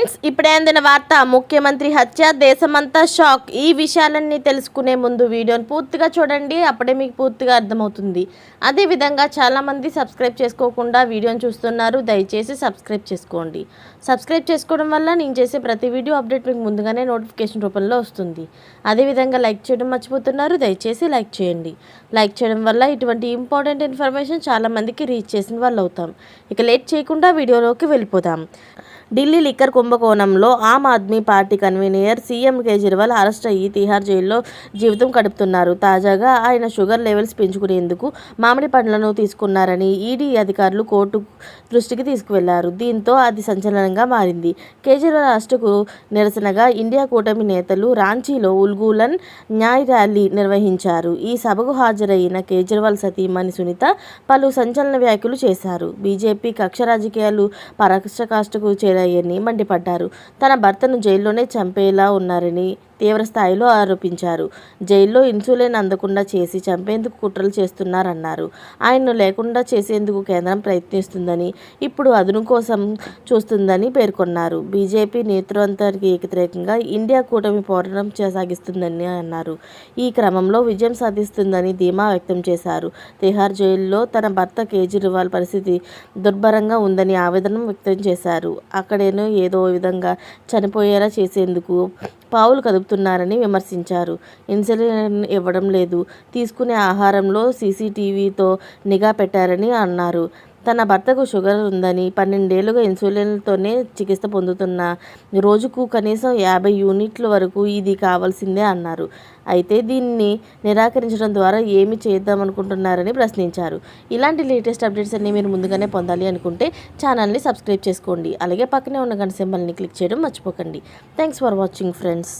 Friends, ఇప్పుడే అందిన వార్త. ముఖ్యమంత్రి హత్య, దేశమంతా షాక్. ఈ విషయాలన్నీ తెలుసుకునే ముందు వీడియోని పూర్తిగా చూడండి, అప్పుడే మీకు పూర్తిగా అర్థమవుతుంది. అదేవిధంగా చాలామంది సబ్స్క్రైబ్ చేసుకోకుండా వీడియోని చూస్తున్నారు. దయచేసి సబ్స్క్రైబ్ చేసుకోండి. సబ్స్క్రైబ్ చేసుకోవడం వల్ల నేను చేసే ప్రతి వీడియో అప్డేట్ మీకు ముందుగానే నోటిఫికేషన్ రూపంలో వస్తుంది. అదేవిధంగా లైక్ చేయడం మర్చిపోతున్నారు, దయచేసి లైక్ చేయండి. లైక్ చేయడం వల్ల ఇటువంటి ఇంపార్టెంట్ ఇన్ఫర్మేషన్ చాలామందికి రీచ్ చేసిన వాళ్ళు అవుతాం. ఇక లేట్ చేయకుండా వీడియోలోకి వెళ్ళిపోదాం. ఢిల్లీ లిక్కర్ కుంభకోణంలో Aam Aadmi party convener CM Kejriwal arrest అయ్యి తిహార్ జైల్లో జీవితం గడుపుతున్నారు. తాజాగా ఆయన షుగర్ లెవెల్స్ పెంచుకునేందుకు మామిడి పండ్లను తీసుకున్నారని ఈడీ అధికారులు కోర్టు దృష్టికి తీసుకువెళ్లారు. దీంతో అది సంచలనంగా మారింది. కేజ్రీవాల్ అరెస్టుకు నిరసనగా ఇండియా కూటమి నేతలు రాంచీలో ఉల్గూలన్ న్యాయ్ ర్యాలీ నిర్వహించారు. ఈ సభకు హాజరైన కేజ్రీవాల్ సతీమణి సునీత పలు సంచలన వ్యాఖ్యలు చేశారు. బీజేపీ కక్ష రాజకీయాలు పరాకాష్ఠకు చేరాయని మండిపడ్డారు. తన భర్తను జైల్లోనే చంపేలా ఉన్నారని తీవ్ర స్థాయిలో ఆరోపించారు. జైల్లో ఇన్సులిన్ అందకుండా చేసి చంపేందుకు కుట్రలు చేస్తున్నారన్నారు. ఆయన్ను లేకుండా చేసేందుకు కేంద్రం ప్రయత్నిస్తుందని, ఇప్పుడు అదును కోసం చూస్తుందని పేర్కొన్నారు. బీజేపీ నేతృత్వానికి వ్యతిరేకంగా ఇండియా కూటమి పోరాటం సాగిస్తుందని అన్నారు. ఈ క్రమంలో విజయం సాధిస్తుందని ధీమా వ్యక్తం చేశారు. తిహార్ జైల్లో తన భర్త కేజ్రీవాల్ పరిస్థితి దుర్భరంగా ఉందని ఆవేదన వ్యక్తం చేశారు. అక్కడేనో ఏదో విధంగా చనిపోయేలా చేసేందుకు పావులు కదుపుతున్నారని విమర్శించారు. ఇన్సులిన్ ఇవ్వడం లేదు, తీసుకునే ఆహారంలో సీసీటీవీతో నిఘా పెట్టారని అన్నారు. తన భర్తకు షుగర్ ఉందని 12 ఏళ్లుగా ఇన్సులిన్తోనే చికిత్స పొందుతున్న, రోజుకు కనీసం 50 యూనిట్ల వరకు ఇది కావాల్సిందే అన్నారు. అయితే దీన్ని నిరాకరించడం ద్వారా ఏమి చేద్దామనుకుంటున్నారని ప్రశ్నించారు. ఇలాంటి లేటెస్ట్ అప్డేట్స్ అన్ని మీరు ముందుగానే పొందాలి అనుకుంటే ఛానల్ని సబ్స్క్రైబ్ చేసుకోండి. అలాగే పక్కనే ఉన్న గంట సింబల్ని క్లిక్ చేయడం మర్చిపోకండి. Thanks for watching friends.